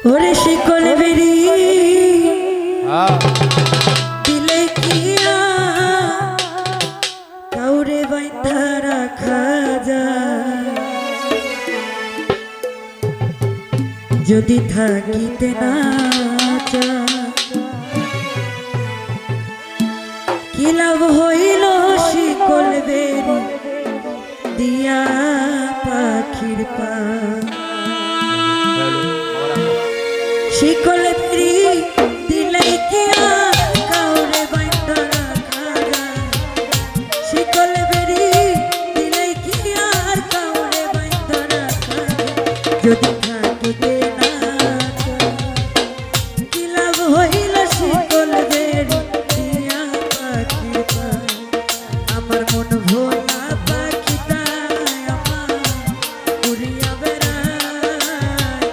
ওরে শিকল বেরি দিলে কিয়া কাউরে বাইন্ধা রাখা যায় যদি থাকিতে না চায় কি লাভ হইল শিকল বেরি দিয়া পাখির পা শিকল বেরি দিলে কিয়া কাউরে বাইন্ধা রাখা যায় শিকল বেরি দিলে কিয়া কাউরে বাইন্ধা রাখা যায় যদি থাকিতে না চায় কি লাভ হইল শিকল বেরি দিয়া পাখির পা আমার মন ভোলা পাখিটায় আমার উড়িয়া বেড়ায়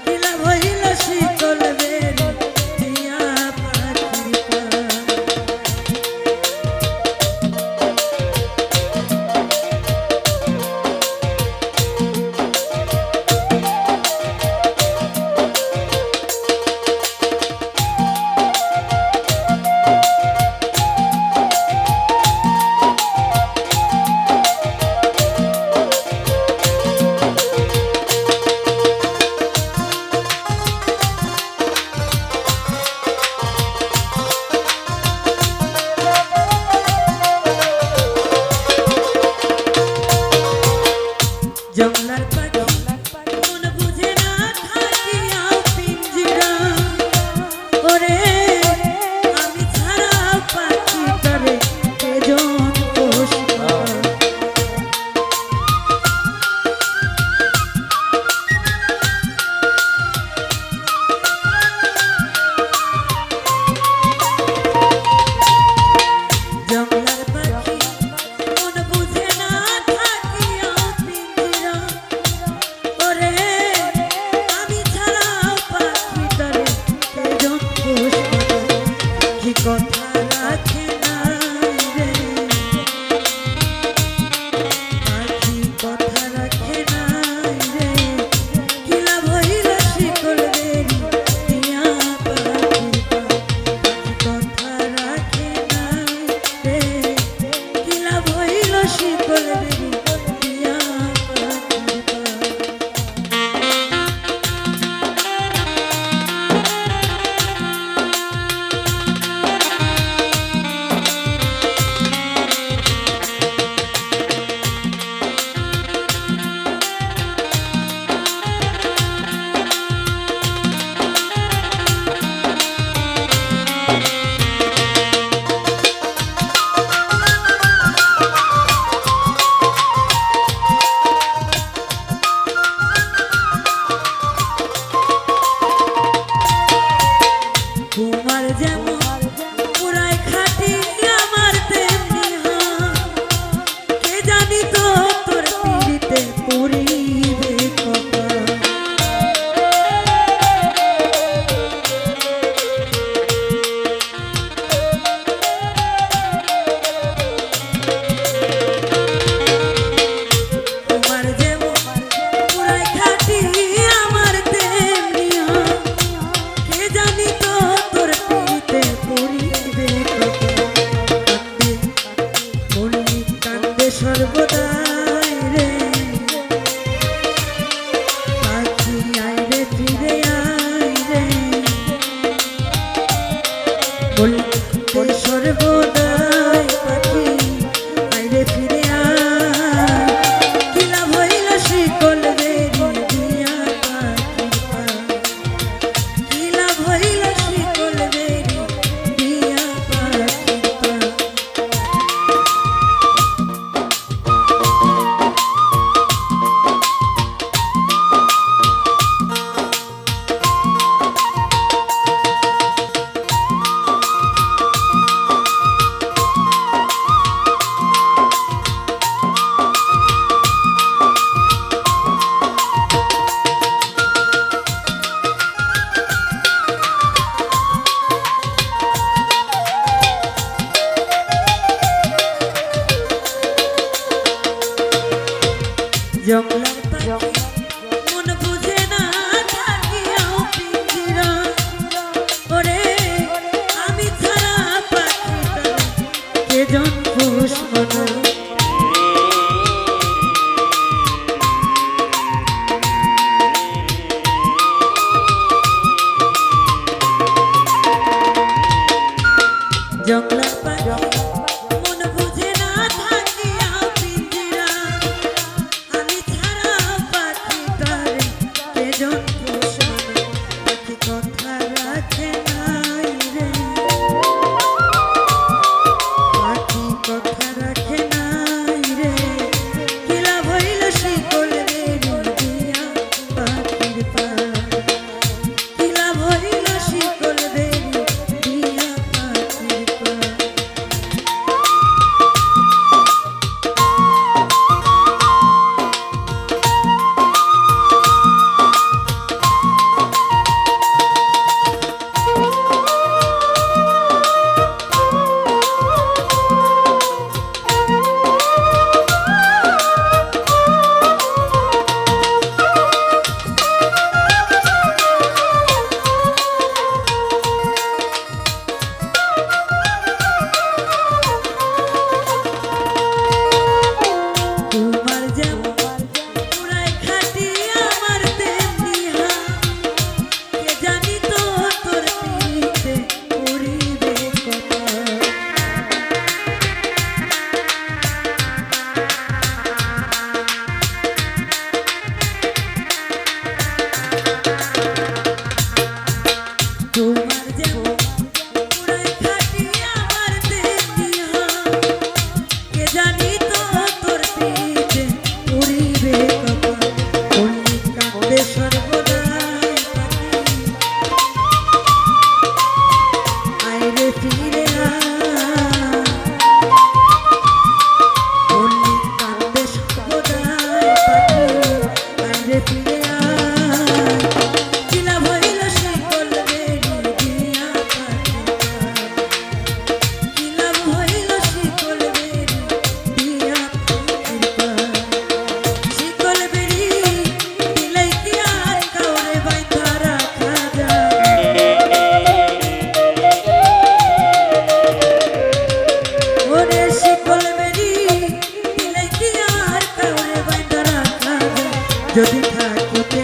কি লাভ হইল শিকল বেরি দিয়া পাখির পা জংলার পাখি মন বুঝে না থাকিয়া পিঞ্জরা ওরে আমি ছাড়া পাখিটারে কেজন পোষবা জংলার পাখি মন বুঝে না থাকিয়া পিঞ্জরা ফিরে আয় কি লাভ হইল শিকল বেরি দিয়া কি লাভ হইল শিকল বেরি দিয়া শিকল বেরি দিলে কি আর কাউরে বাইন্ধা রাখা যায় ওরে শিকল বেরি দিলে কি আর কাউরে বাইন্ধা রাখা যায় যদি থাকিতে